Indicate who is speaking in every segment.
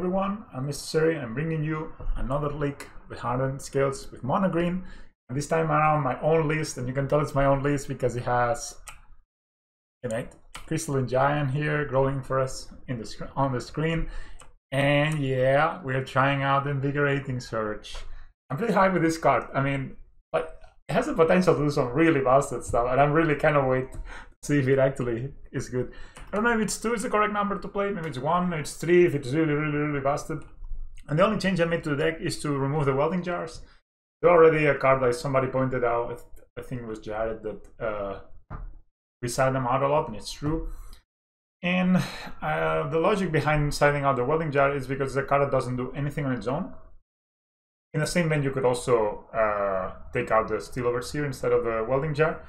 Speaker 1: everyone, I'm Mr. Seri. I'm bringing you another leak with Hardened Scales with Mono Green. And this time around my own list, and you can tell it's my own list because it has Crystalline Giant here growing for us on the screen. And yeah, we're trying out the Invigorating Surge. I'm pretty high with this card. I mean, like, it has the potential to do some really busted stuff, and I'm really kind of wait to see if it actually is good. I don't know if it's 2 is the correct number to play, maybe it's 1, maybe it's 3 if it's really busted. And the only change I made to the deck is to remove the welding jars. There's already a card like somebody pointed out, I think it was Jared, that we side them out a lot, and it's true. And the logic behind siding out the welding jar is because the card doesn't do anything on its own. In the same vein, you could also take out the Steel Overseer instead of the welding jar.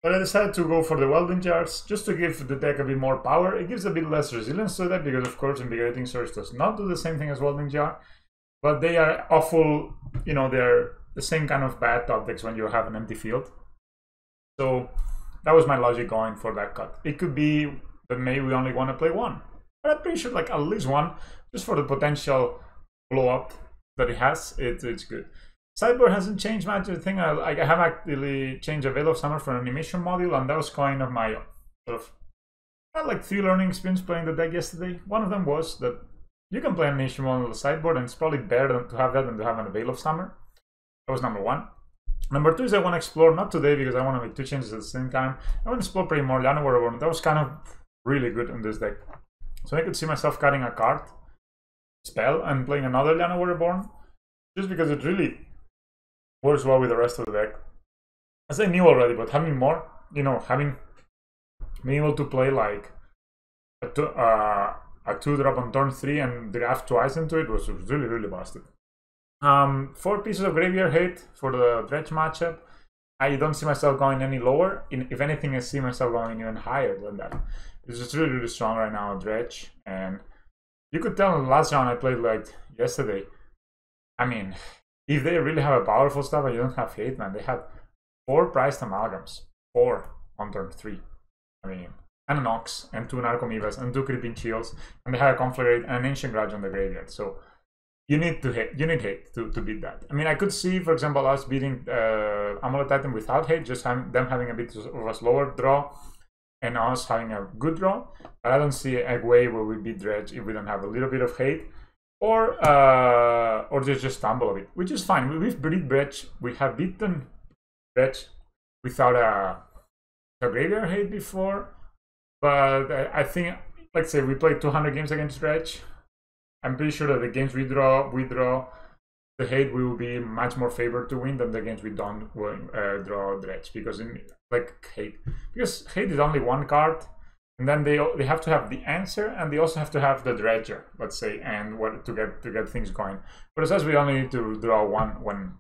Speaker 1: But I decided to go for the welding jars just to give the deck a bit more power. It gives a bit less resilience to the deck because, of course, Invigorating Surge does not do the same thing as welding jar. But they are awful, you know, they're the same kind of bad top decks when you have an empty field. So that was my logic going for that cut. It could be that maybe we only want to play 1. But I'm pretty sure like at least 1, just for the potential blow up that it has. It's good. Sideboard hasn't changed much. I think I have actually changed a Veil of Summer for an animation module, and that was kind of my sort of, I had like 3 learning experience playing the deck yesterday. One of them was that you can play animation module on the sideboard, and it's probably better to have that than to have a Veil of Summer. That was number 1. Number 2 is I want to explore, not today because I want to make 2 changes at the same time. I want to explore pretty more Llanowar Reborn. That was kind of really good in this deck. So I could see myself cutting a card, spell, and playing another Llanowar Reborn, just because it really works well with the rest of the deck. As I knew already, but having more, you know, being able to play like a 2-drop on turn 3 and draft twice into it was really busted. 4 pieces of Graveyard Hate for the Dredge matchup. I don't see myself going any lower. If anything, I see myself going even higher than that. It's just really strong right now on Dredge. And you could tell in the last round I played like yesterday. I mean, if they really have a powerful stuff and you don't have hate, man, they had 4 priced amalgams. 4 on turn 3. I mean, and an Ox, and 2 Narcomoebas, and 2 Creeping Chills, and they had a Conflagrate and an Ancient Grudge on the graveyard. So you need hate to beat that. I mean, I could see, for example, us beating Amulet Titan without hate, just them having a bit of a slower draw, and us having a good draw. But I don't see a way where we beat Dredge if we don't have a little bit of hate. Or just stumble a bit, which is fine. We've beat Dredge. We have beaten Dredge without a graveyard hate before, but I think, let's say we played 200 games against Dredge. I'm pretty sure that the games we draw the hate, we will be much more favored to win than the games we don't draw Dredge, because hate is only 1 card. And then they have to have the answer, and they also have to have the dredger, let's say, and what to get things going. But it says we only need to draw one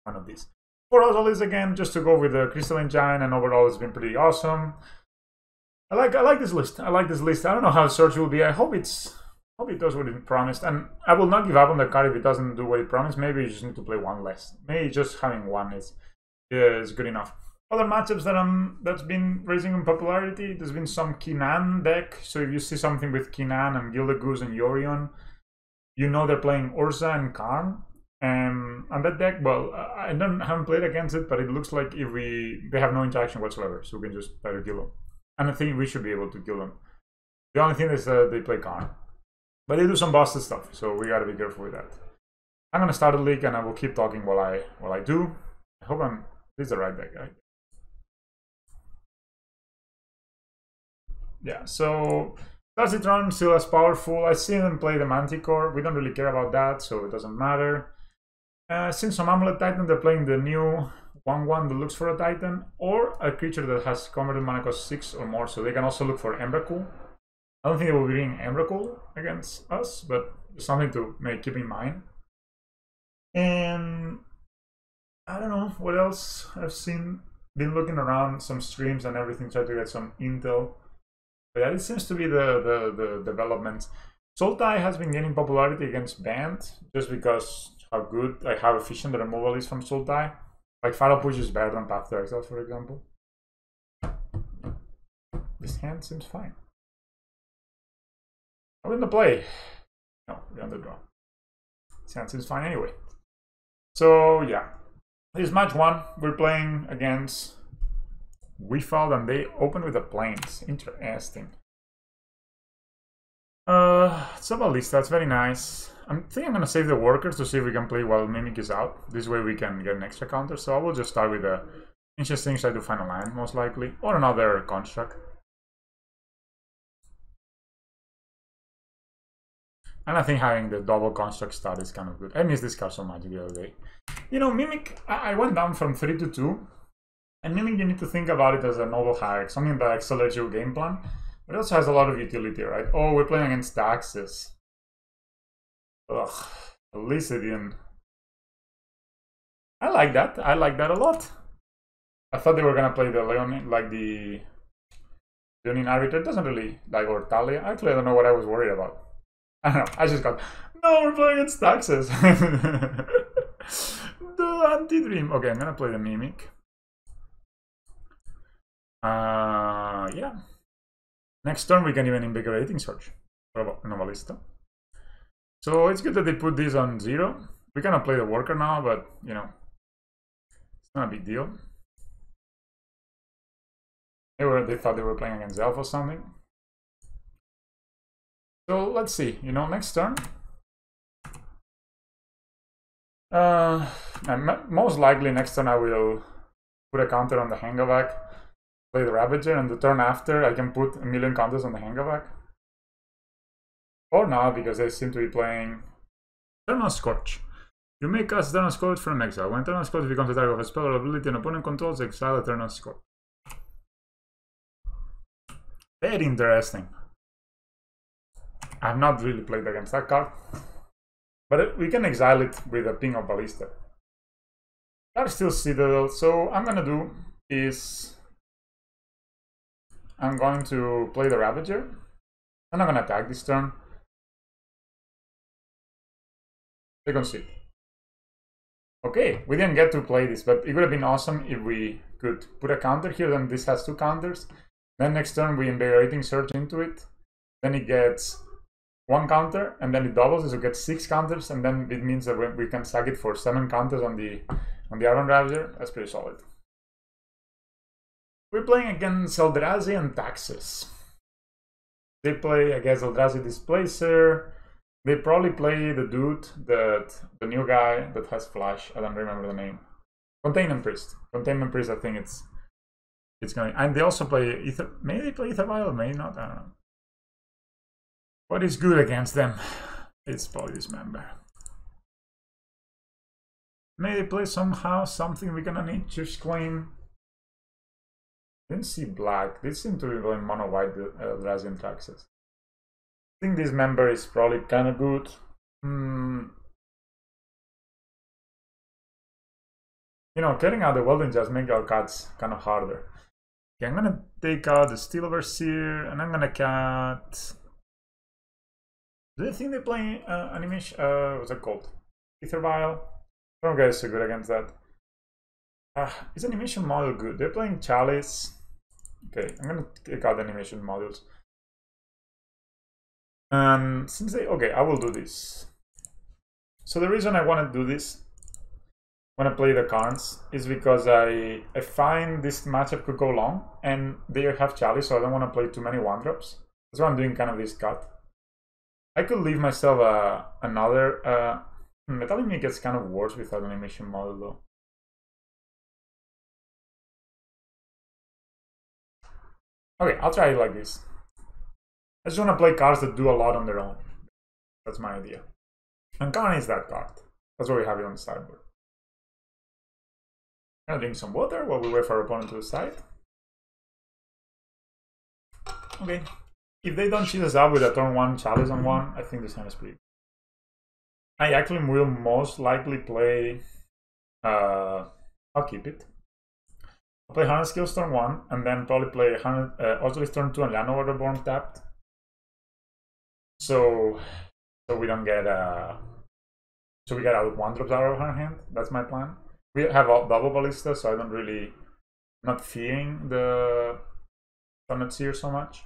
Speaker 1: of these. For Ozolith again, just to go with the Crystalline Giant, and overall it's been pretty awesome. I like this list. I like this list. I don't know how Surge will be. I hope it does what it promised, and I will not give up on the card if it doesn't do what it promised. Maybe you just need to play 1 less. Maybe just having 1 is good enough. Other matchups that's been raising in popularity, there's been some Kinnan deck. So if you see something with Kinnan and Gilded Goose and Yorion, you know they're playing Urza and Karn. And that deck, well, I haven't played against it, but it looks like they have no interaction whatsoever, so we can just try to kill them. And I think we should be able to kill them. The only thing is that they play Karn, but they do some busted stuff, so we gotta be careful with that. I'm gonna start a league, and I will keep talking while I do. I hope this is the right deck, right? Yeah, so Darksteel Citadel still as powerful. I see them play the Manticore. We don't really care about that, so it doesn't matter. Since some Amulet Titan, they're playing the new 1/1 that looks for a Titan, or a creature that has converted mana cost 6 or more, so they can also look for Emrakul. I don't think they will be bringing Emrakul against us, but something to keep in mind. And I don't know what else I've seen. Been looking around some streams and everything, try to get some intel. But yeah, it seems to be the development. Sultai has been gaining popularity against Band just because how efficient the removal is from Sultai. Like Fatal Push is better than Path to Exile, for example. This hand seems fine. I'm in the play. No, we're on the draw. Sense is fine anyway. So yeah, this is match 1. We're playing against Weefald, and they open with the planes. Interesting. It's a ballista. That's very nice. I think I'm gonna save the workers to see if we can play while Mimic is out. This way we can get an extra counter. So I will just start with the interesting side to final land, most likely, or another construct. And I think having the double construct start is kind of good. I missed this card so much the other day. You know, Mimic, I went down from 3 to 2. And Mimic, you need to think about it as a noble hack, something that accelerates your game plan. But it also has a lot of utility, right? Oh, we're playing against Daxes. Ugh, at least it didn't. I like that. I like that a lot. I thought they were gonna play the Leonin, like the Leonin Arbiter. It doesn't really like or Talia. Actually, I don't know what I was worried about. I don't know. I just got, no, we're playing against Daxes. The anti-dream. Okay, I'm gonna play the Mimic. Yeah. Next turn we can even Invigorating Surge. Ballista. So it's good that they put this on 0. We cannot play the worker now, but you know, it's not a big deal. They thought they were playing against Elf or something. So let's see, you know, next turn. Most likely next turn I will put a counter on the Hangarback, play the Ravager, and the turn after I can put a million counters on the Hangarback. Or not, because they seem to be playing Eternal Scorch. You may cast Eternal Scorch from exile. When Eternal Scorch becomes a target of a spell or ability an opponent controls, exile Eternal Scorch. Very interesting. I have not really played against that card. But we can exile it with a ping of Ballista. Darksteel Citadel. So I'm gonna do is I'm going to play the Ravager. I'm not gonna attack this turn. Second seat. Okay, we didn't get to play this, but it would have been awesome if we could put a counter here. Then this has 2 counters. Then next turn we Invigorating Surge into it. Then it gets 1 counter, and then it doubles, so it gets 6 counters, and then it means that we can sack it for 7 counters on the Arcbound Ravager. That's pretty solid. We're playing against Eldrazi and Taxes. They play against Eldrazi Displacer. They probably play the dude, the new guy that has flash. I don't remember the name. Containment Priest. Containment Priest, I think it's going. And they also play Ether. Maybe they play Ether Vial, maybe not. I don't know. What is good against them? It's probably Dismember. Maybe they play somehow something we're gonna need. Just claim. Didn't see black. They seem to be going mono white Eldrazi and Taxes. I think Dismember is probably kind of good. You know, clearing out the welding just makes our cards kind of harder. Okay, I'm gonna take out the Steel Overseer, and I'm gonna cut. Do they think they play animation? What's it called? Ether Vial? I don't guys so good against that. Is animation model good? They're playing Chalice. Okay, I'm gonna take out the animation modules. And since they, okay, I will do this. So the reason I want to do this when I play the Karns is because I find this matchup could go long, and they have Chalice, so I don't want to play too many 1-drops. That's why I'm doing kind of this cut. I could leave myself another. Metallic Mimic gets kind of worse without an animation model though. Okay, I'll try it like this. I just want to play cards that do a lot on their own. That's my idea. And Karn is that card. That's why we have it on the sideboard. I'm gonna drink some water while we wait for our opponent to decide. Okay. If they don't cheat us out with a turn 1 Chalice on 1, I think this hand is pretty good. I actually will most likely play. I'll keep it. I'll play Hardened Scales turn 1, and then probably play Ozolith turn 2 and Llanowar Reborn tapped. So we don't get so we get out 1-drops out of our hand. That's my plan. We have a double Ballista, so I don't really not fearing the Summit Seer so much.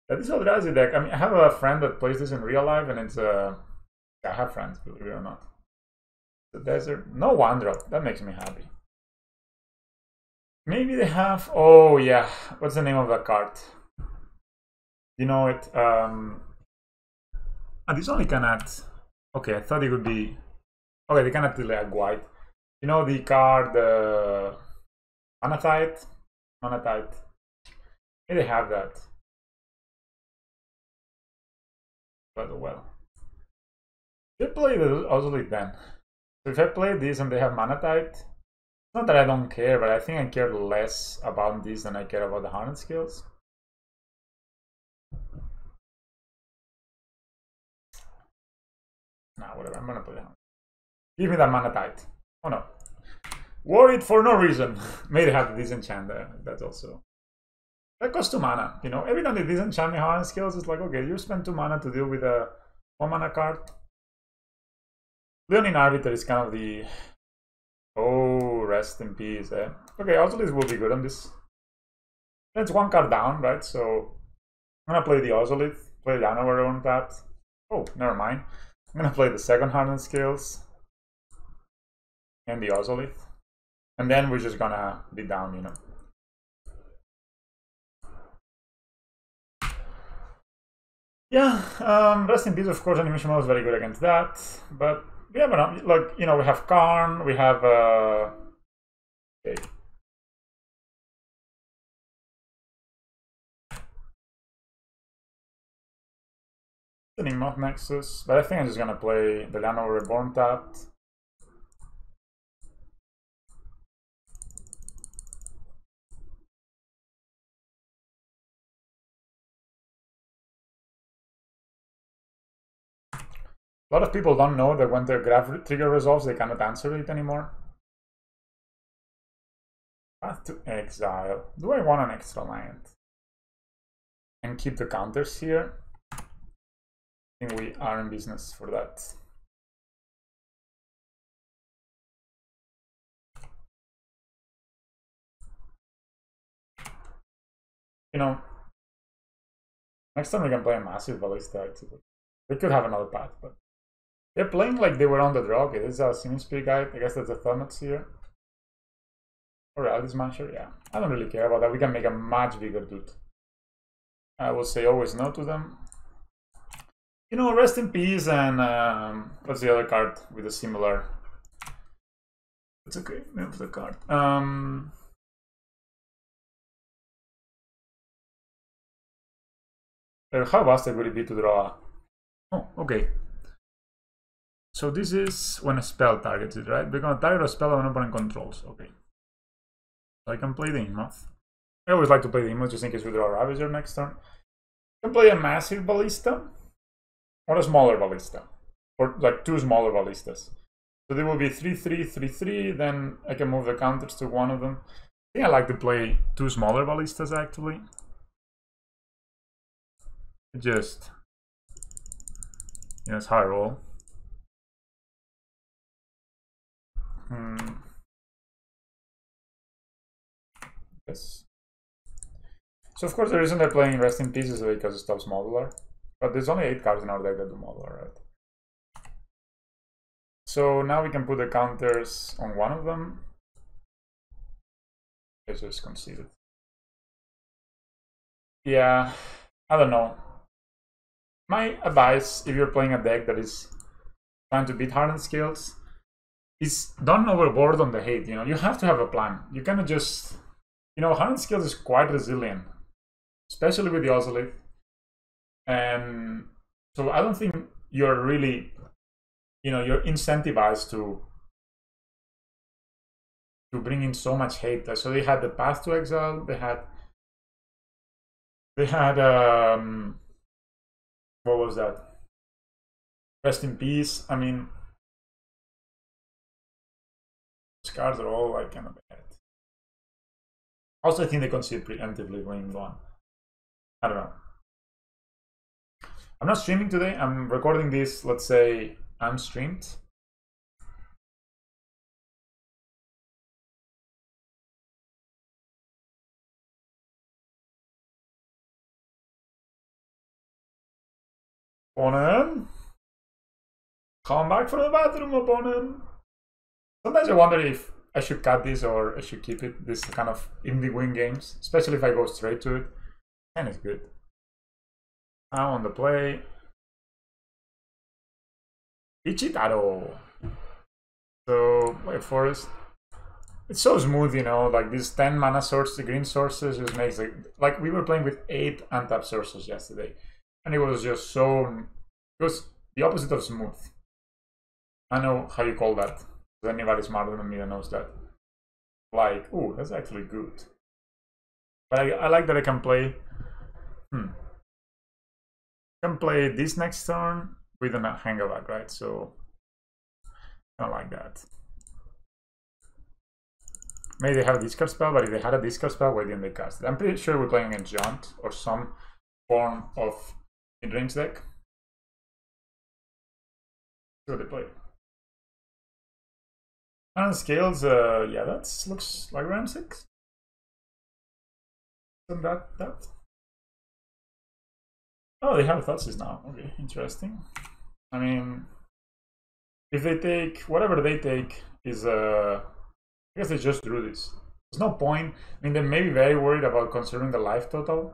Speaker 1: Yeah, this Eldrazi deck, I mean, I have a friend that plays this in real life, and it's yeah, I have friends, believe it or not. The desert, no one drop. That makes me happy. Maybe they have. Oh yeah, what's the name of that card? You know it. This only can add. Okay, I thought it would be. Okay, they can add like white. You know the card, Manatite. Manatite. Maybe they have that. But well, they play the Ozolith then. So if I play this and they have Manatite, it's not that I don't care, but I think I care less about this than I care about the Hardened Scales. Nah, whatever, I'm gonna play the Hardened. Give me that Manatite. Oh no. Worried for no reason. Maybe have the disenchant there. That's also. That costs 2 mana, you know. Every time they disenchant me Hardened Scales, it's like, okay, you spend 2 mana to deal with a 1 mana card. Leonin Arbiter is kind of the. Oh, rest in peace, eh? Okay, Ozolith will be good on this. That's 1 card down, right? So I'm gonna play the Ozolith, play Llanowar on that. Oh, never mind. I'm gonna play the second Hardened Scales and the Ozolith. And then we're just gonna be down, you know. Yeah, rest in peace, of course, animation was very good against that. But we have enough, like, you know, we have Karn, we have okay. The Inkmoth Nexus, but I think I'm just gonna play the Llanowar Reborn tapped. A lot of people don't know that when the Grafdigger resolves, they cannot answer it anymore. Path to exile. Do I want an extra land? And keep the counters here? I think we are in business for that. You know, next time we can play a massive Ballista, actually. They could have another path, but they're playing like they were on the draw. Okay, this is a Sinister Guide. I guess that's a Thermats here. Or Reality Smasher, yeah. I don't really care about that. We can make a much bigger dude. I will say always no to them. You know, rest in peace, and what's the other card with a similar? It's okay, name of the card. How bastard would it be to draw? Oh, okay. So this is when a spell targets it, right? We're gonna target a spell an opponent controls. Okay. So I can play the Inkmoth. I always like to play the Inkmoth just in case we draw a Ravager next turn. I can play a massive Ballista or a smaller Ballista, or like 2 smaller Ballistas. So they will be 3/3, 3/3. Then I can move the counters to one of them. I think I like to play 2 smaller Ballistas actually. Just, you know, it's how I roll. Yes. So of course the reason they're playing Rest in Peace is because it stops Modular. But there's only 8 cards in our deck that do Modular, right? So now we can put the counters on one of them. Let's just concede it. Yeah, I don't know. My advice, if you're playing a deck that is trying to beat Hardened Scales, is don't overboard on the hate. You know, you have to have a plan. You cannot just, you know, Hardened Scales is quite resilient, especially with the Ozolith. And so I don't think you're really, you know, you're incentivized to bring in so much hate. So they had the Path to Exile. They had what was that? Rest in Peace. I mean, those cards are all like kind of bad. Also, I think they consider preemptively going on. I don't know. I'm not streaming today. I'm recording this. Let's say I'm streamed. Opponent. Come back from the bathroom, opponent. Sometimes I wonder if I should cut this or I should keep it. This kind of indie win games, especially if I go straight to it. And it's good. Now on the play. Ichitaro. So play Forest. It's so smooth, you know, like these 10 mana sources, the green sources just makes it like we were playing with 8 untapped sources yesterday. And it was just so, it was the opposite of smooth. I know how you call that. There's anybody smarter than me that knows that. Like, ooh, that's actually good. But I like that I can play. I can play this next turn with a Hangarback, right? So I like that. Maybe they have a discard spell, but if they had a discard spell, why didn't they cast it? I'm pretty sure we're playing against Jaunt or some form of mid-range deck. See what they play. Hardened Scales, yeah, that looks like round 6. Isn't that? Oh, they have Thoughtseize now. Okay, interesting. I mean, if they take whatever they take is I guess they just drew this. There's no point. I mean, they may be very worried about considering the life total,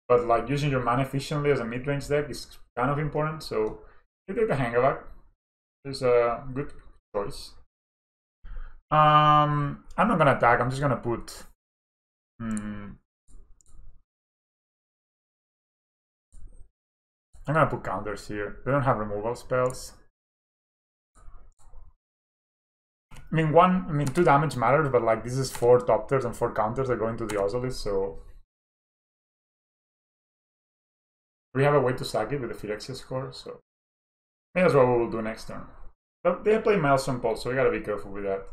Speaker 1: but like using your mana efficiently as a mid-range deck is kind of important. So you take the Hangarback. It's a good choice. I'm not gonna attack. I'm just gonna put. I'm gonna put counters here. They don't have removal spells. I mean, 2 damage matters, but like this is 4 Doctors and 4 counters are going to the Ozolith, so we have a way to sack it with the Phyrexia score, so maybe that's what we will do next turn. But they play Maelstrom Pulse, so we gotta be careful with that.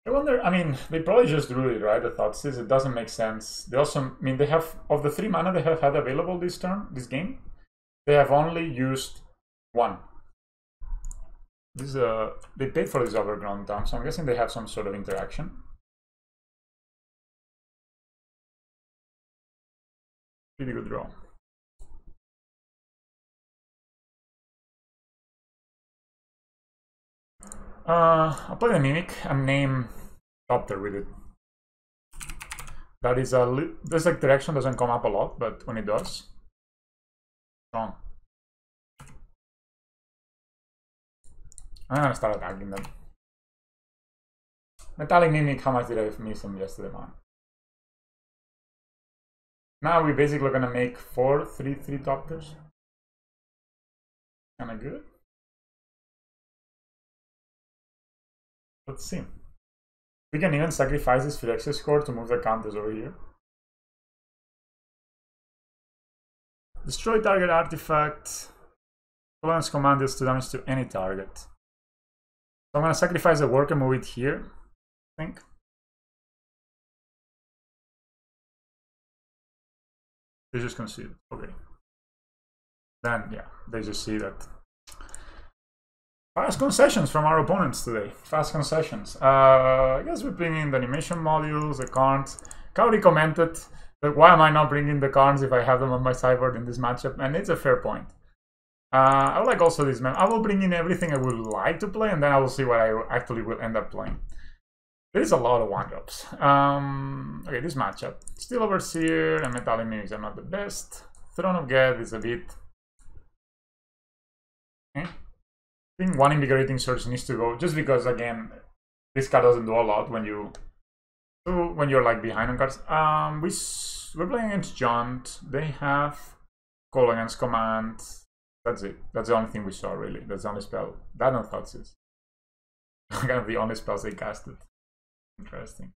Speaker 1: I wonder, I mean, they probably just drew it, right? The Thoughtseize, it doesn't make sense. They also, I mean, they have, of the 3 mana they have had available this turn, this game, they have only used 1. This they paid for this overground town, so I'm guessing they have some sort of interaction. Pretty good draw. I'll play the Mimic and name Doctor with it. That is this like direction doesn't come up a lot, but when it does, strong. I'm gonna start attacking them. Metallic Mimic, how much did I miss him yesterday, man? Now we're basically gonna make 4 3/3 Doctors. Kinda good. Let's see. We can even sacrifice this Phyrexia score to move the counters over here. Destroy target artifact. Opponent's command deals 2 damage to any target. So I'm gonna sacrifice the worker, move it here, I think. They just concede. Okay. Then yeah, they just see that. Fast concessions from our opponents today. Fast concessions. I guess we're bringing the animation modules, the Karns. Kaori commented that why am I not bringing the Karns if I have them on my sideboard in this matchup? And it's a fair point. I would like also this man. I will bring in everything I would like to play, and then I will see what I actually will end up playing. There is a lot of one-drops. Okay, this matchup. Steel Overseer and Metallic Mimics are not the best. Throne of Geth is a bit... I think 1 Invigorating Surge needs to go, just because, again, this card doesn't do a lot when you're like behind on cards. We're playing against Jaunt. They have Call Against Command. That's it. That's the only thing we saw, really. That's the only spell. That and Thoughtseize. Kind of the only spells they casted. Interesting.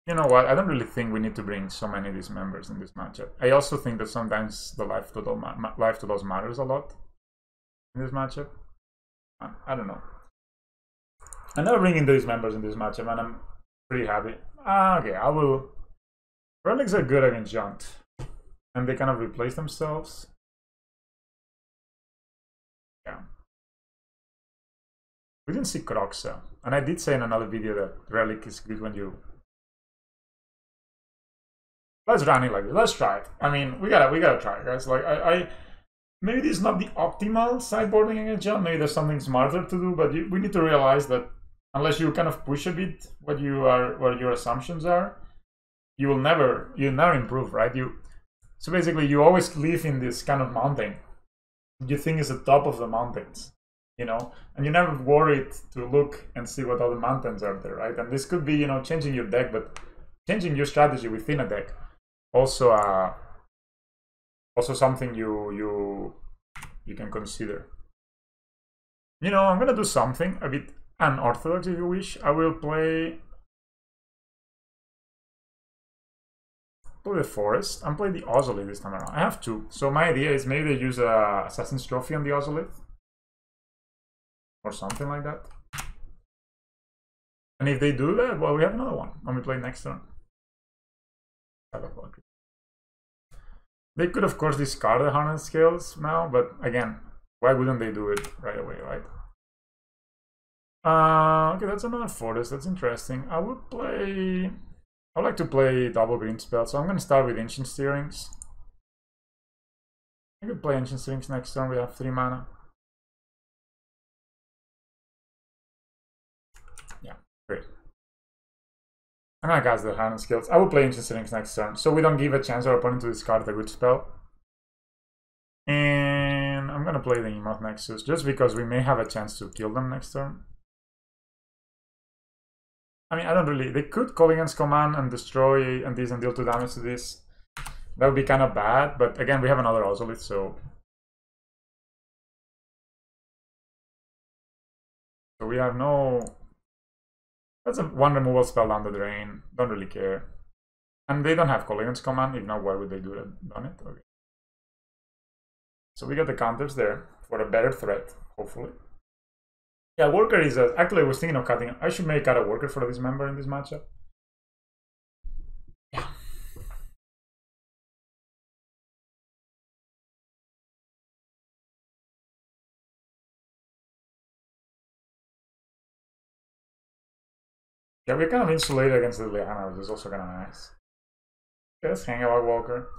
Speaker 1: You know what? I don't really think we need to bring so many Dismembers in this matchup. I also think that sometimes the life totals matters a lot in this matchup. I don't know. I'm never bringing these members in this matchup, and I'm pretty happy. Okay, I will. Relics are good against Jaunt, and they kind of replace themselves. Yeah. We didn't see Crocsa. And I did say in another video that Relic is good when you... Let's run it like this. Let's try it. I mean, we gotta try it, guys. Like, maybe this is not the optimal sideboarding against John. Maybe there's something smarter to do, but we need to realize that unless you kind of push a bit what your assumptions are, you'll never improve, right? So basically you always live in this kind of mountain. You think it's the top of the mountains, you know, and you never worried to look and see what other mountains are there, right? And this could be, you know, changing your deck, but changing your strategy within a deck. Also something you can consider. You know, I'm gonna do something a bit unorthodox if you wish. I will play the Forest and play the Ozolith this time around. I have two. So my idea is maybe they use a Assassin's Trophy on the Ozolith. Or something like that. And if they do that, well, we have another one when we play next turn. They could, of course, discard the Hardened Scales now, but again, why wouldn't they do it right away, right? Okay, that's another Forest. That's interesting. I would like to play double green spell, so I'm going to start with Ancient Steerings. I could play Ancient Steerings next turn. We have 3 mana. Yeah, great. I'm gonna cast the Hardened Scales. I will play Ancient Steerings next turn, so we don't give a chance our opponent to discard a good spell. And I'm gonna play the Inkmoth Nexus, just because we may have a chance to kill them next turn. I mean, I don't really... They could Kolaghan's Command and destroy and deal 2 damage to this. That would be kind of bad, but again, we have another Ozolith, so... So we have no... That's one removal spell down the drain. Don't really care. And they don't have Kolaghan's Command. If not, why would they do that? Done it? Okay. So we got the counters there for a better threat, hopefully. Yeah, Worker is actually I was thinking of cutting. I should make out a Worker for this member in this matchup. Yeah. Yeah, we're kind of insulated against the Lyanowar, which is also kind of nice. Okay, let's Hangarback Walker.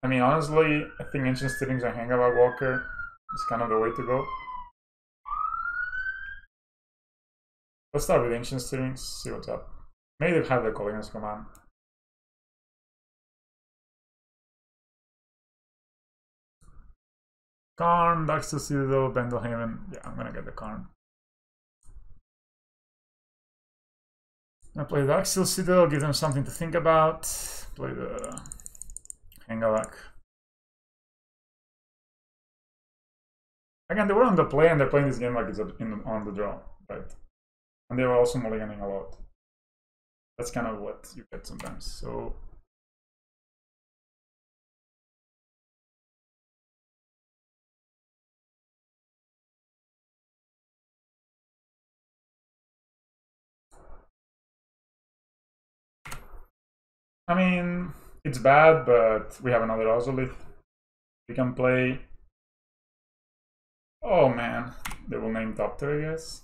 Speaker 1: I mean, honestly, I think Ancient Steerings and Hangarback Walker is kind of the way to go. Let's start with Ancient Steerings, see what's up. Maybe they have the Kolaghan's Command. Karn, Darksteel Citadel, Pendelhaven. Yeah, I'm gonna get the Karn. I'm gonna play the Darksteel Citadel, give them something to think about. Play the Hangarback. Again, they were on the play and they're playing this game like it's on the draw, right? And they were also mulliganing a lot. That's kind of what you get sometimes. So I mean, it's bad, but we have another Ozolith. We can play. Oh man, they will name Doctor, I guess.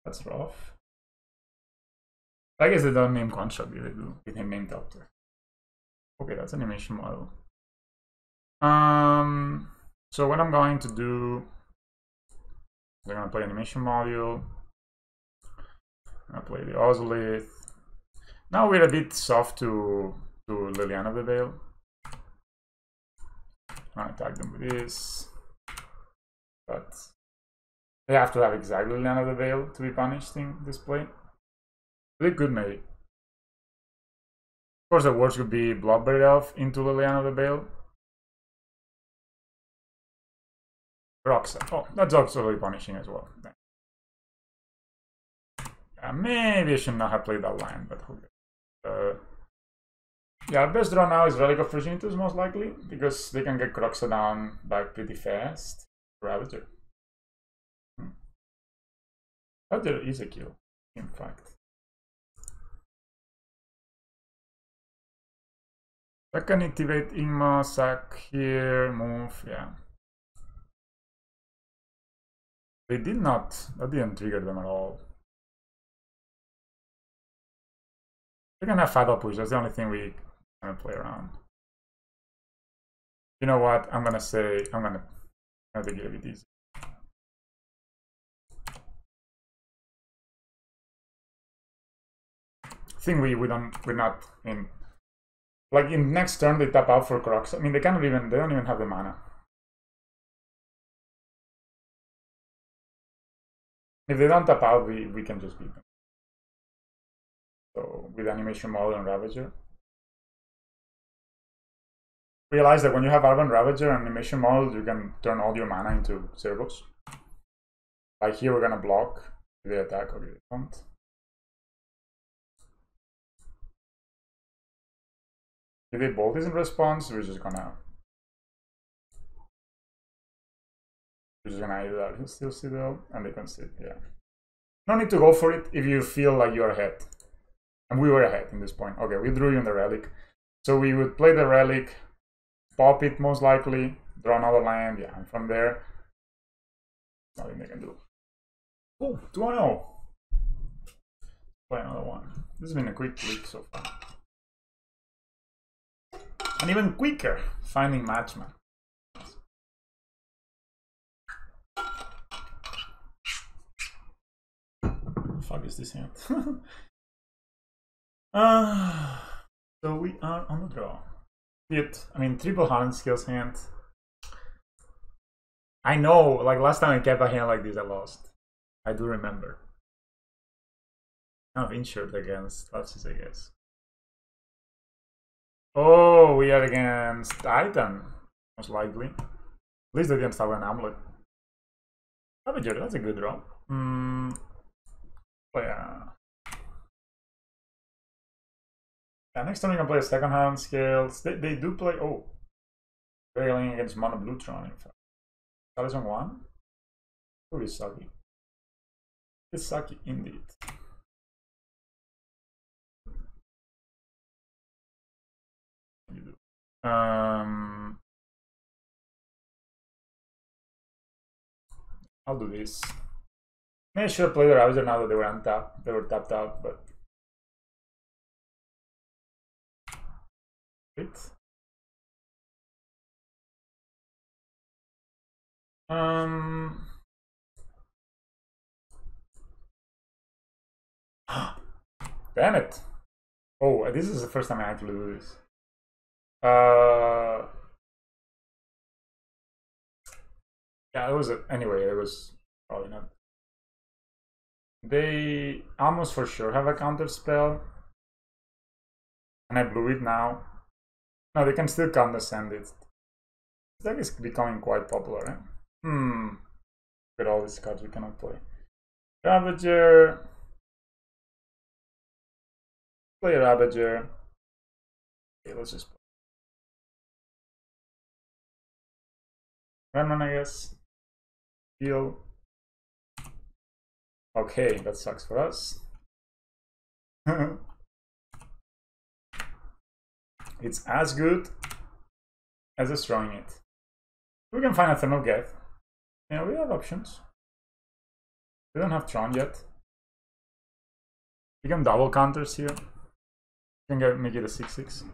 Speaker 1: That's rough. I guess they don't name Construct, they do. They name Doctor. Okay, that's animation model. So what I'm going to do, they're gonna play animation module. I'm gonna play the Ozolith. Now we're a bit soft to Liliana of the Veil. I'm gonna attack them with this. But they have to have exactly Liliana of the Veil to be punished in this play. They could maybe. Of course, the worst would be Bloodbraid Elf into Liliana of the Veil. Roxa. Oh, that's absolutely punishing as well. Maybe I should not have played that line, but yeah, best draw now is Relic of Progenitus, most likely, because they can get Croxa down back pretty fast. Ravager. Ravager is a kill, in fact. I can activate Inkmoth, sack here, move, yeah. They did not. That didn't trigger them at all. We can have Fatal Push. That's the only thing we kind of play around. You know what? I'm gonna say I'm gonna take it a bit easy. I think we're not in, like, in next turn they tap out for Crocs. I mean, they don't even have the mana. If they don't tap out, we can just beat them. So with Animation Model and Ravager. Realize that when you have Arcbound Ravager and Animation Model, you can turn all your mana into servos. Like here, we're gonna block if they attack or if they don't. If they bolt is in response, we're just gonna either Darksteel Citadel and they can sit, yeah. No need to go for it if you feel like you're ahead. And we were ahead in this point. Okay, we drew you in the Relic. So we would play the Relic, pop it most likely, draw another land, yeah, and from there, nothing they can do. Oh, 2-0. Play another one. This has been a quick week so far. And even quicker, finding Matchman. Fuck is this hand? So we are on the draw. I mean, triple Hardened Scales hand. I know, like last time I kept a hand like this, I lost. I do remember. Kind of insured against Lapsis, I guess. Oh, we are against Titan, most likely. At least they didn't start an Amulet. Ravager, that's a good draw. Oh, yeah. Yeah, next time we can play a second Hardened Scales. They do play. Oh, railing against Mono Blue Tron, in fact. Talisman 1? Pretty sucky. It's sucky indeed. I'll do this. Maybe I should have played the Ravager now that they were untapped. They were tapped out, but. Wait. Damn it. Oh, this is the first time I actually do this. Yeah, it was anyway, it was probably not. They almost for sure have a counter spell. And I blew it now. No, they can still condescend it. This deck is becoming quite popular, eh? Look at all these cards we cannot play. Ravager. Play Ravager. Okay, let's just play. Remnant, I guess. Heal. Okay, that sucks for us. It's as good as destroying it. We can find a Throne of Geth. Yeah, we have options. We don't have Tron yet. We can double counters here. We can make it a 6/6.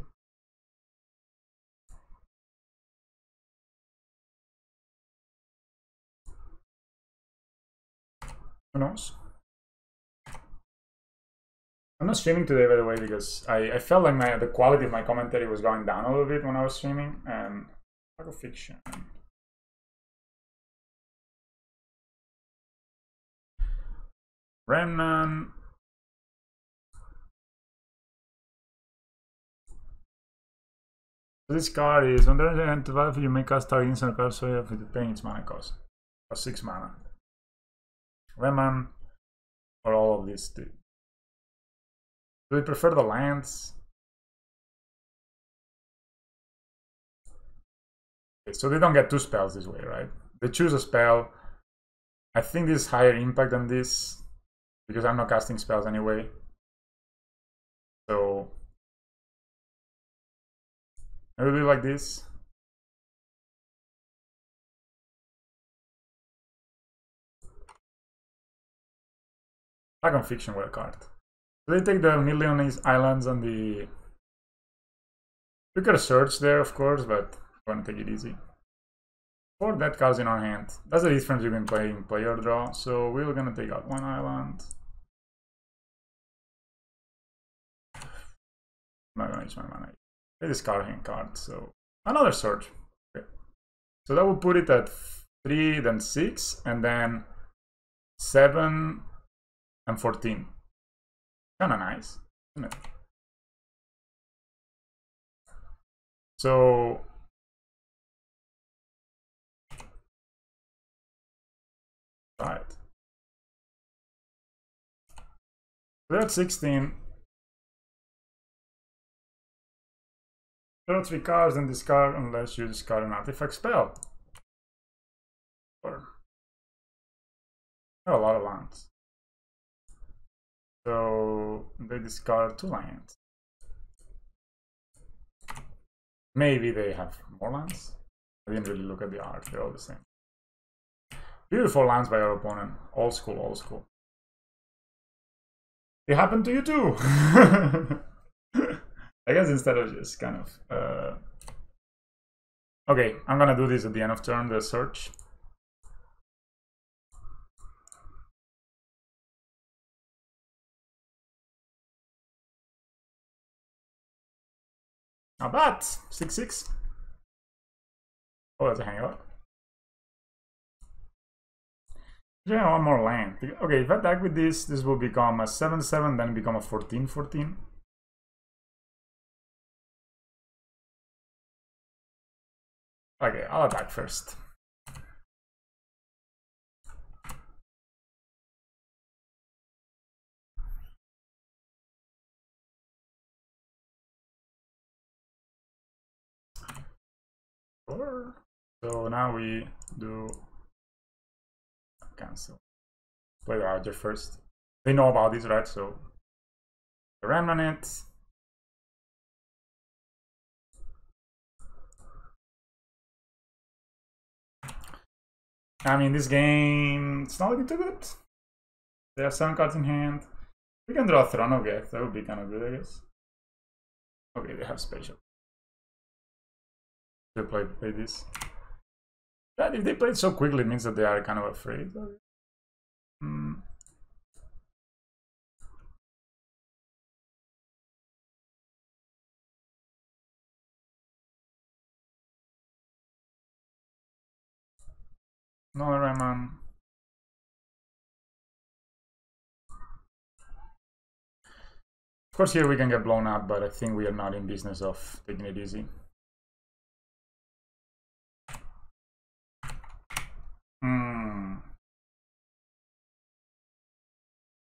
Speaker 1: Who knows? I'm not streaming today, by the way, because I felt like the quality of my commentary was going down a little bit when I was streaming, and lack of fiction. Remnant. This card is when there's an end to value, you may cast target instant card, so you have to pay its mana cost. Or 6 mana. Remnant, or all of these two. Do we prefer the lands? Okay, so they don't get 2 spells this way, right? They choose a spell. I think this is higher impact than this, because I'm not casting spells anyway. So I will do it like this. Dragon Fiction were a card. So they take the Million Islands and the... We could have searched there, of course, but we're gonna take it easy. 4 dead cards in our hand. That's the difference we've been playing player draw. So we're gonna take out 1 island. I'm not gonna use my mana. They discard hand card, so another Surge. Okay. So that would put it at 3, then 6, and then 7 and 14. Kinda nice, isn't it? So right. We're at 16. Draw 3 cards and discard unless you discard an artifact spell. Or a lot of lands. So they discard 2 lands. Maybe they have more lands. I didn't really look at the art, they're all the same. Beautiful lands by our opponent. Old school, old school. It happened to you too! I guess instead of just kind of... Okay, I'm gonna do this at the end of turn, the search. Not bad! 6/6. Oh, that's a Hangarback. Yeah, 1 more land. Okay, if I attack with this, this will become a 7/7, then become a 14/14. Okay, I'll attack first. So now we do cancel. Play the Ravager first. They know about this, right? So the Remnant. I mean, this game, it's not looking too good. They have 7 cards in hand. We can draw a Throne of Geth. That would be kind of good, I guess. Okay, they have Spatial. They play this. But if they play it so quickly, it means that they are kind of afraid of it. No, Rayman. Of course, here we can get blown up, but I think we are not in business of taking it easy.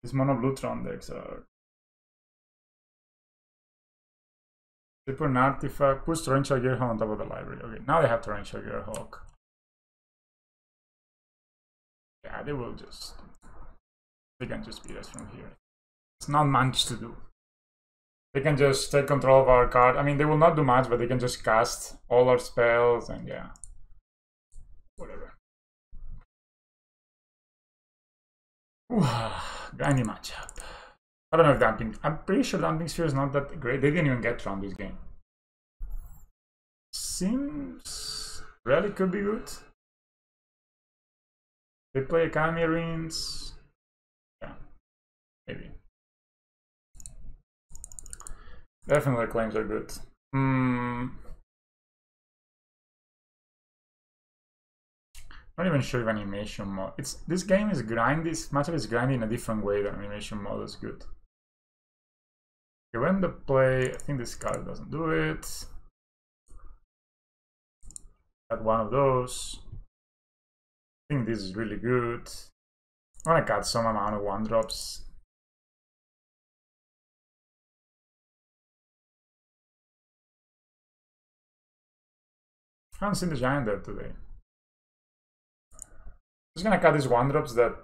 Speaker 1: These mono blue Tron decks are... They put an artifact, push Torrential Gearhawk on top of the library. Okay, now they have Torrential Gearhawk. Yeah, they will just... They can just beat us from here. It's not much to do. They can just take control of our card. I mean, they will not do much, but they can just cast all our spells and yeah. Whatever. Grindy matchup. I don't know if Damping... I'm pretty sure Damping Sphere is not that great. They didn't even get around this game. Seems... Relic could be good. They play Academy Arenas. Yeah. Maybe. Definitely the claims are good. Not even sure if animation mode. This game is grindy. This matchup is grindy in a different way than animation mode is good. Okay, when the play, I think this card doesn't do it. Got one of those. I think this is really good. I'm gonna cut some amount of 1-drops. I haven't seen the Giant there today. Just gonna cut these 1-drops that,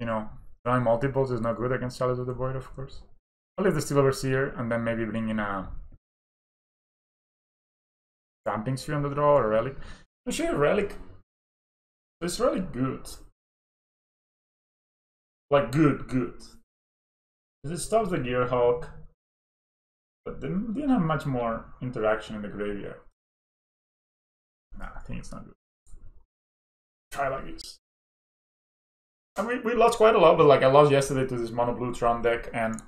Speaker 1: you know, drawing multiples is not good against Chalice of the Void, of course. I'll leave the Steel Overseer and then maybe bring in a Damping Sphere on the draw or a Relic. I'm sure Relic. It's really good. Like good. It stops the Gearhulk, but they didn't have much more interaction in the graveyard. Nah, I think it's not good. Try like this. And we lost quite a lot, but like I lost yesterday to this mono blue Tron deck, and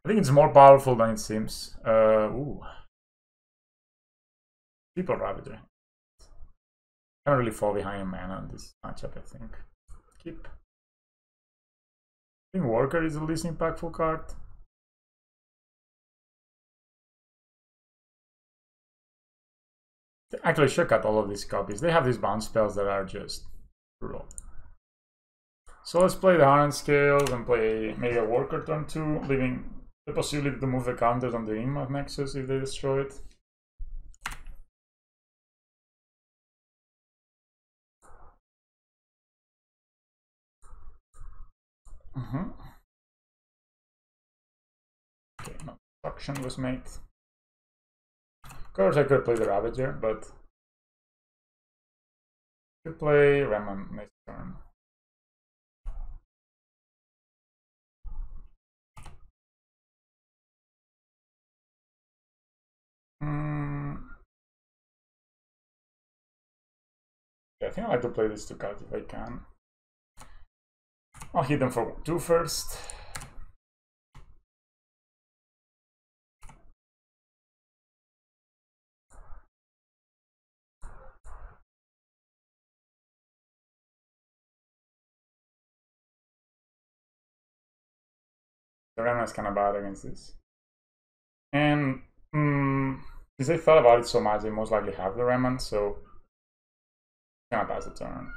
Speaker 1: I think it's more powerful than it seems. Ooh. People Ravager. Can't really fall behind a mana on this matchup, I think. Keep. I think Worker is the least impactful card. Actually, should cut all of these copies. They have these bounce spells that are just brutal. So let's play the Hardened Scales and play maybe a Worker turn 2, leaving the possibility to move the counters on the Inkmoth Nexus if they destroy it. Okay, no destruction was made. Of course, I could play the Ravager, but I could play Raman next turn. Yeah, I think I like to play these two cards if I can. I'll hit them for 2 first. The Raman's kind of bad against this. And since I thought about it so much, I most likely have the Raman, so I'm gonna pass the turn.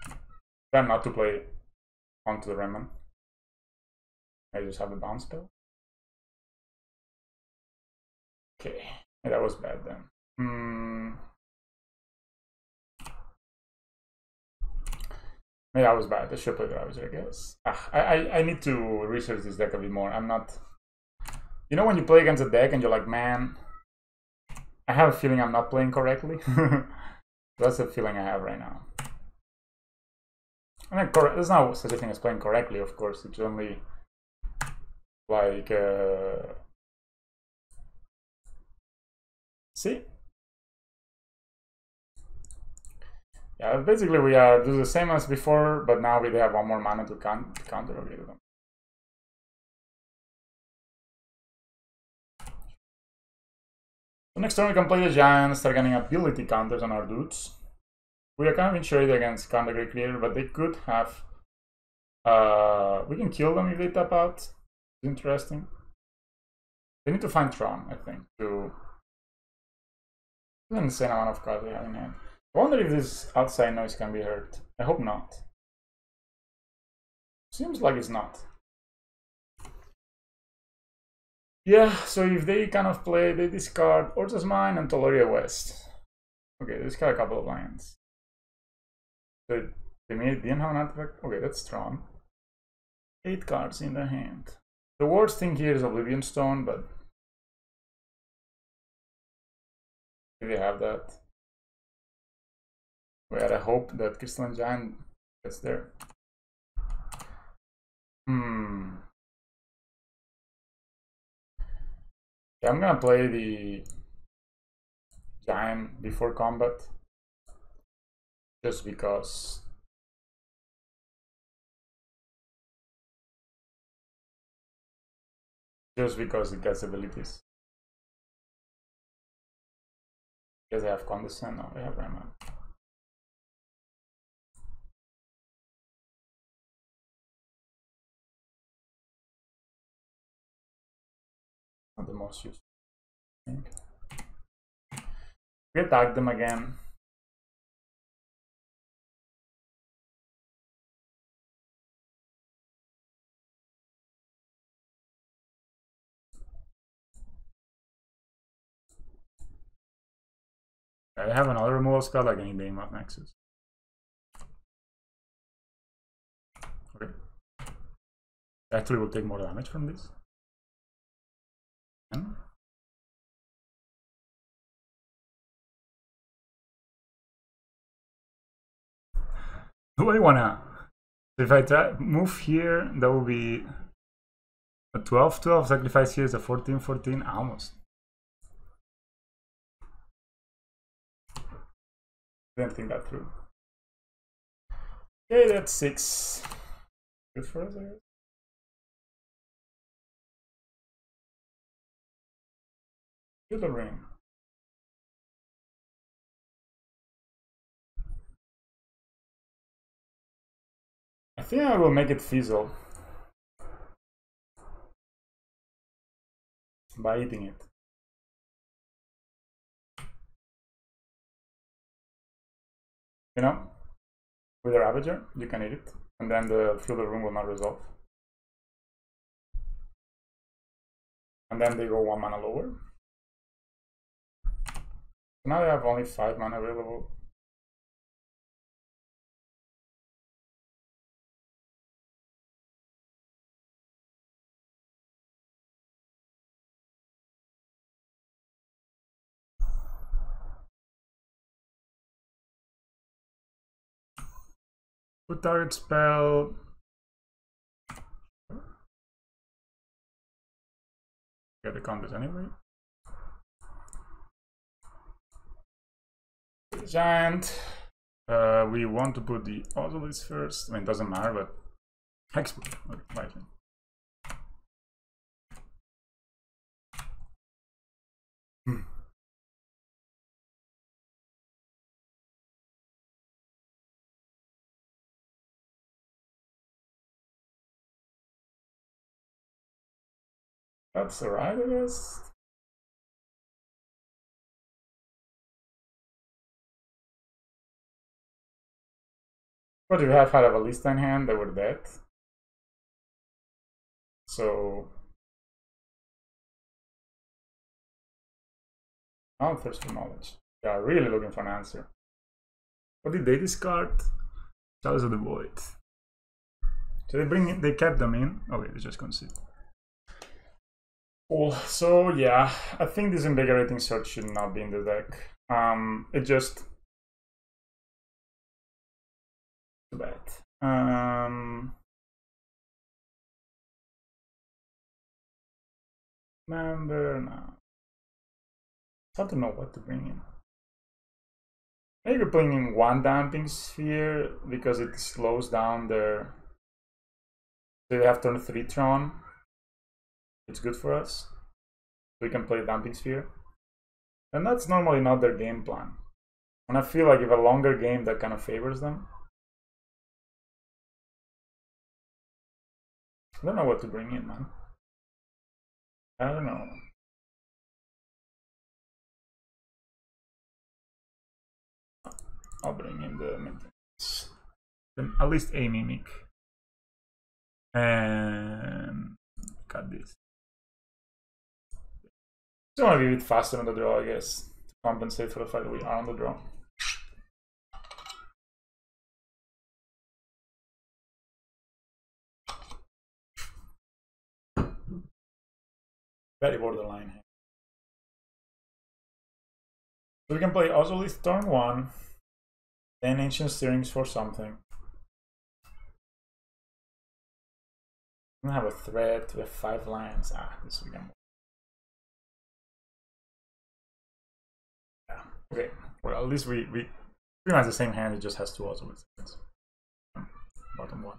Speaker 1: Try not to play onto the Raman. I just have the bounce spell. Okay, yeah, that was bad then. Yeah, that was bad. I should play the Ravager, I guess. I need to research this deck a bit more. I'm not... You know when you play against a deck and you're like, man, I have a feeling I'm not playing correctly? That's the feeling I have right now. I mean, there's no such a thing as playing correctly, of course. It's only like... See? Yeah, basically we are do the same as before, but now we have one more mana to counter them. So next turn we can play the Giant, start getting ability counters on our dudes. We are kind of insured against Counter Great Creator, but they could have... we can kill them if they tap out. It's interesting. They need to find Tron, I think, to... It's an insane amount of cards they have in hand. I wonder if this outside noise can be heard. I hope not. Seems like it's not. Yeah, so if they kind of play, they discard Urza's Mine and Toloria West. Okay, they discard a couple of lands. So they didn't have an artifact. Okay, that's strong. 8 cards in their hand. The worst thing here is Oblivion Stone, but if they have that, we gotta hope that Crystalline Giant gets there. Yeah, I'm gonna play the Giant before combat. Just because. Just because it gets abilities. Does it have Condescend? No, they have Raman. Not the most useful, I think. We attack them again. I have another removal spell, like I need the Inkmoth Nexus. Okay. Actually, will take more damage from this. Do I wanna If I try move here, that will be a 12-12. Sacrifice here is a 14-14. Almost. Didn't think that through. Okay, that's 6. Good for us, I guess. Kill the ring. I think I will make it fizzle by eating it. You know, with a Ravager, you can eat it, and then the Fielder Room will not resolve. And then they go 1 mana lower. So now they have only 5 mana available. Put target spell. Get the counters anyway. Giant. We want to put the Ozolith first. I mean, it doesn't matter, but Hexproof. Okay, That's alright, I guess. But if you have had a Ballista in hand, they were dead. So now thirst for knowledge. They are really looking for an answer. What did they discard? Shadows of the Void. So they kept them in. Okay, they just concede. Cool. So yeah, I think this Invigorating Surge should not be in the deck. It just too bad. Remember now. It's hard to know what to bring in. Maybe you're playing in 1 Damping Sphere because it slows down their. So they have turn 3 Tron. It's good for us. We can play Damping Sphere. And that's normally not their game plan. And I feel like if a longer game that kind of favors them. I don't know what to bring in, man. I don't know. I'll bring in the maintenance. Then at least a Mimic. And cut this. Just want to be a bit faster on the draw, I guess, to compensate for the fact that we are on the draw. Very borderline. So we can play Ozolith turn 1, then Ancient Stirrings for something. We have a threat, we have 5 lands. This we can. Yeah, okay. Well, at least we pretty much the same hand, it just has 2 Ozoliths. Bottom 1.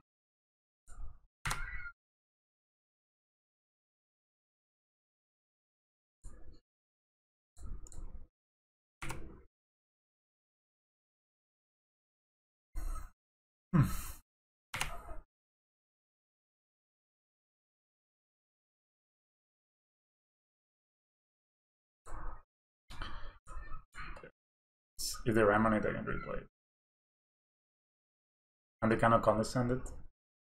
Speaker 1: If they Remonate, I can replay it. And they cannot condescend it.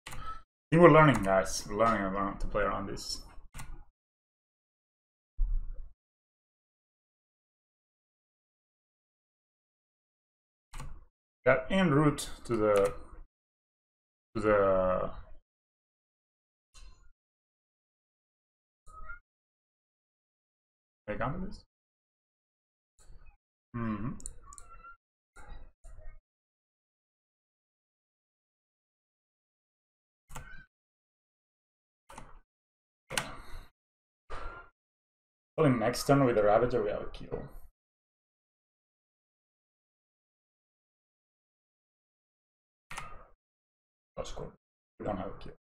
Speaker 1: I think we're learning, guys. We're learning to play around this. Got en route to the Can I counter this? Probably next turn with the Ravager we have a kill. That's cool. We don't have a kill.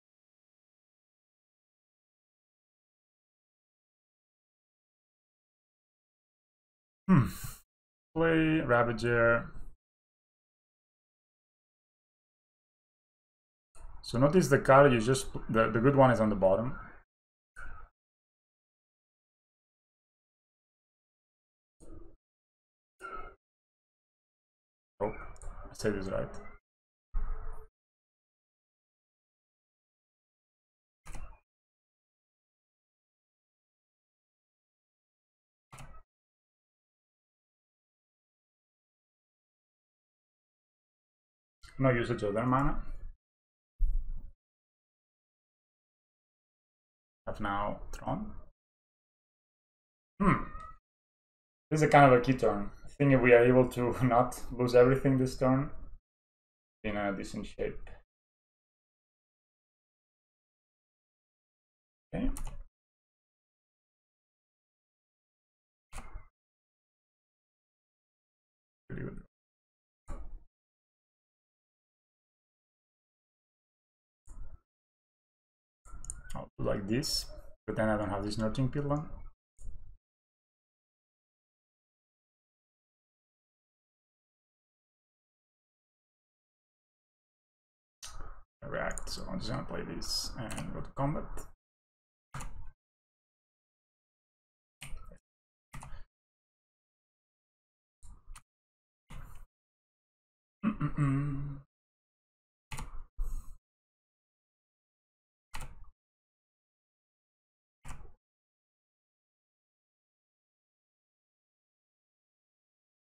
Speaker 1: Play Ravager. So notice the card you just the good one is on the bottom. Oh, I said this right. No usage of their mana. Have now Throne. This is a kind of a key turn. I think if we are able to not lose everything this turn, in a decent shape. Okay. Pretty good. I'll do like this, but then I don't have this Nurturing Peatland. React, so I'm just gonna play this and go to combat.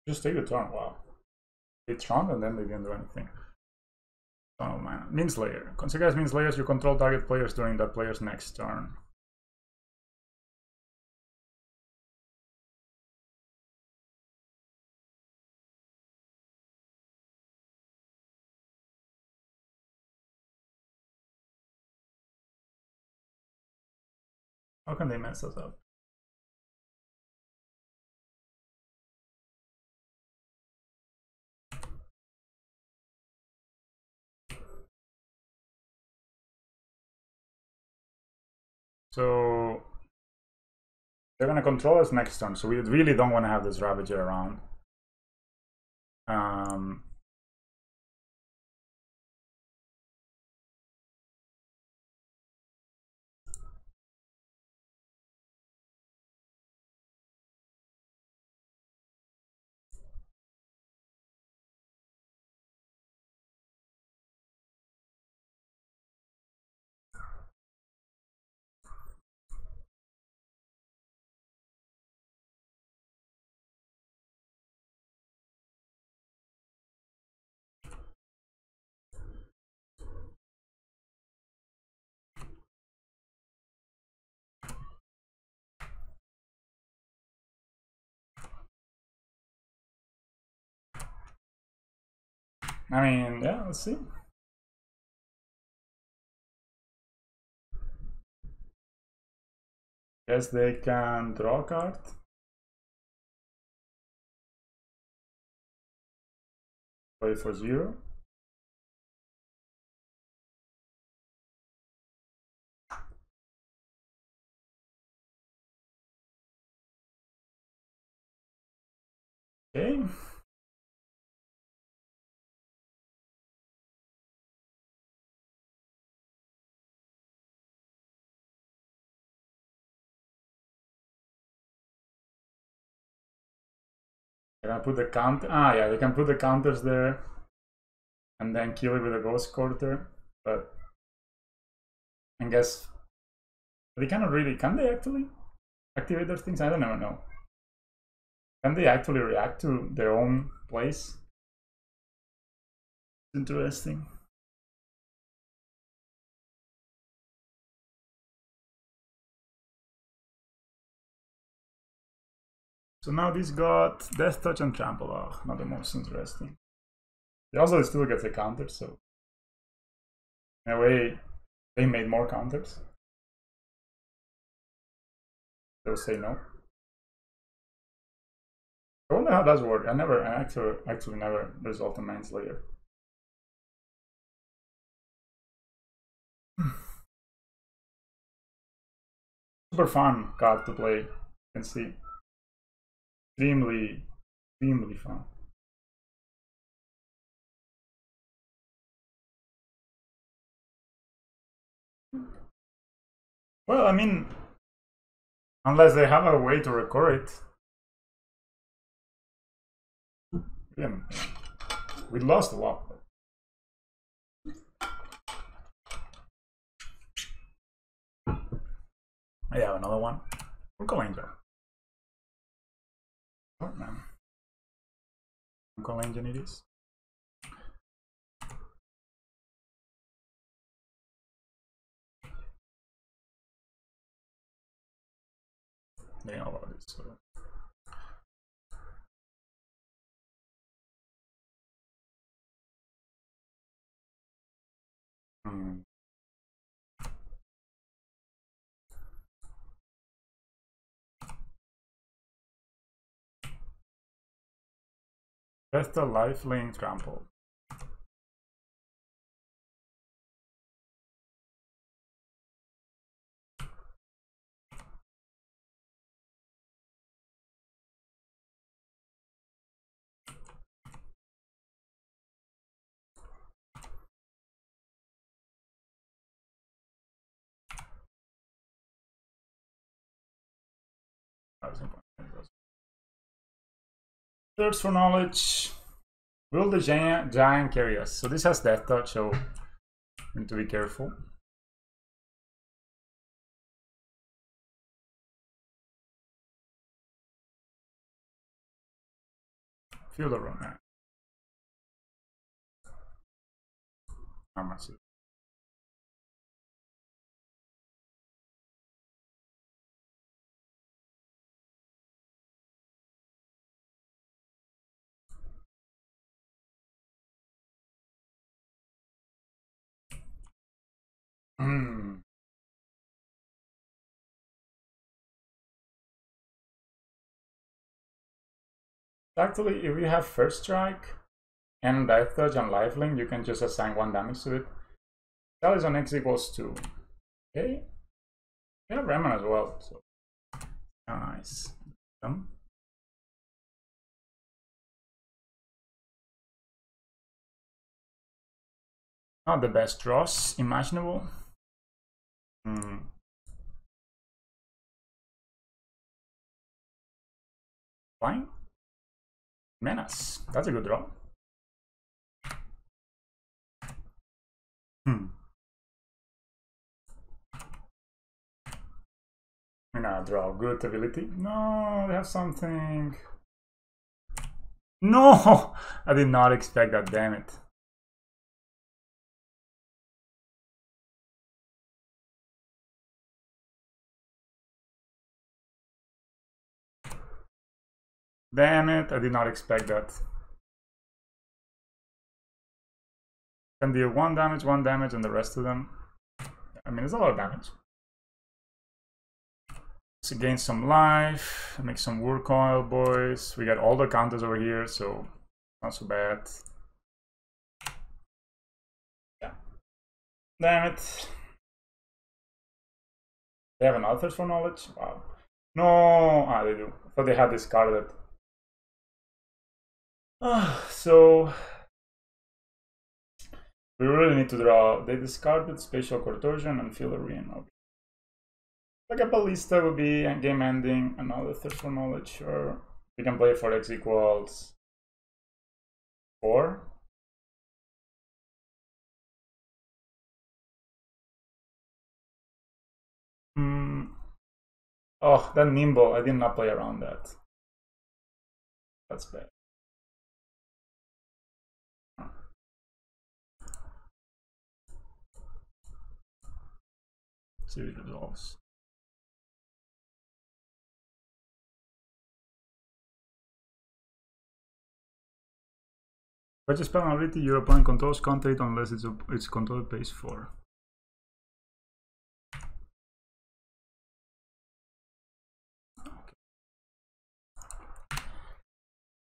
Speaker 1: Just take the turn. Wow. They Tron and then they didn't do anything. Oh man. Minslayer. Consider as Minslayers, you control target players during that player's next turn. How can they mess us up? So they're gonna control us next turn, so we really don't want to have this Ravager around. I mean, yeah, let's see. Guess they can draw a card. Play for 0. Okay. They're gonna put the count. Ah, yeah, they can put the counters there, and then kill it with a Ghost Quarter. But I guess they cannot really. Can they actually activate those things? I don't even know. Can they actually react to their own place? Interesting. So now this got Death Touch and Trample. Oh, not the most interesting. They also still gets a counter, so in a way they made more counters. They'll say no. I wonder how that works. I actually never resolved a Manslayer. Super fun card to play. You can see. Extremely fun. Well, I mean, unless they have a way to record it. Yeah, we lost a lot. I have another one. We're going there. Oh man. Uncle Engine it is. They know about this. So. That's the lifelink trample. Thirst for knowledge. Will the giant carry us? So this has death touch, so we need to be careful. Feel the run, man. How much is it? Actually, if you have first strike and death touch and lifelink, you can just assign 1 damage to it. That is on X equals 2. Okay. We have Raman as well, so nice. Not the best draws imaginable. Fine. Menace. That's a good draw. We're gonna draw good ability. No, they have something. No! I did not expect that, damn it. Damn it, I did not expect that. Can deal 1 damage, and the rest of them. I mean, it's a lot of damage. So gain some life, make some work oil, boys. We got all the counters over here, so not so bad. Yeah. Damn it. They have another thirst for knowledge? Wow. No, they do. I thought they had discarded. So we really need to draw. They discarded Spatial Contortion and Fill Arena. Like a Ballista would be a game ending, another thirst for knowledge, sure. We can play for X equals 4. Oh, that Nimble, I did not play around that. That's bad. See if it resolves. But spell ability, your opponent controls counter it unless its control pays 4.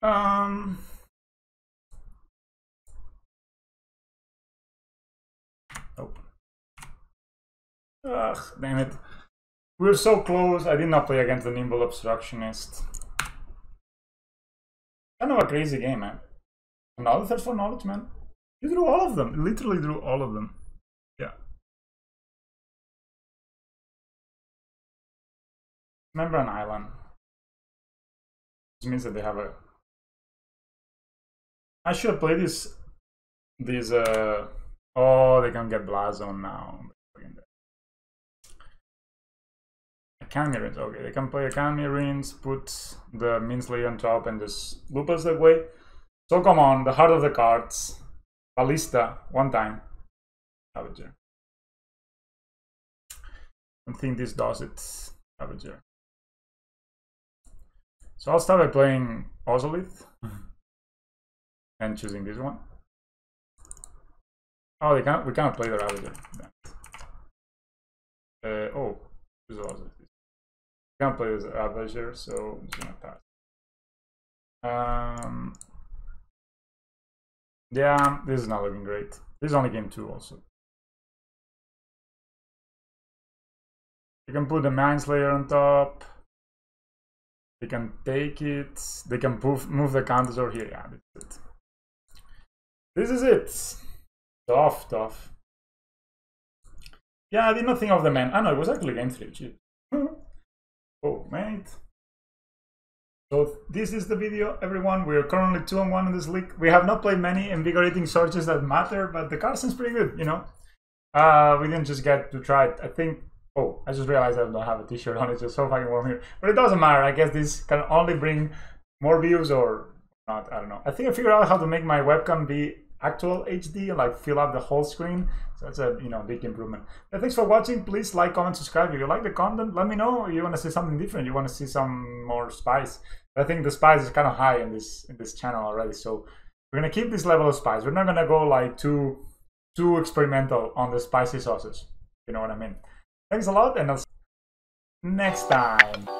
Speaker 1: Oh, ugh, damn it. We're so close. I did not play against the Nimble Obstructionist. Kind of a crazy game, man. Another thirst for knowledge, man. You drew all of them. You literally drew all of them. Yeah. Remember an island. This means that they have a... I should play this... Oh, they can get Blazon now. Academy Ruins. Okay, they can play Academy Ruins, put the Minsley on top, and just loop us that way. So come on, the heart of the cards. Ballista, one time. Ravager. I think this does it. Ravager. So I'll start by playing Ozolith and choosing this one. Oh, we cannot play the Ravager. Oh, this is Ozolith. We can't play this Ravager, so I'm just gonna pass. Yeah, this is not looking great. This is only game 2 also. You can put the Manslayer on top. They can take it. They can move the counters over here. Yeah, this is it. This is it. Tough. Yeah, I did not think of the man. Oh no, it was actually game 3. Gee. Oh, mate. So this is the video, everyone. We are currently 2-1 in this league. We have not played many invigorating surges that matter, but the card seems pretty good, you know. We didn't just get to try it. I think... Oh, I just realized I don't have a t-shirt on. It's just so fucking warm here. But it doesn't matter. I guess this can only bring more views or not. I don't know. I think I figured out how to make my webcam be actual HD and like fill up the whole screen. So that's a big improvement. But thanks for watching. Please like, comment, subscribe. If you like the content, let me know. You want to see something different. You want to see some more spice. I think the spice is kind of high in this channel already. So we're gonna keep this level of spice. We're not gonna go like too experimental on the spicy sauces. You know what I mean? Thanks a lot, and I'll see you next time.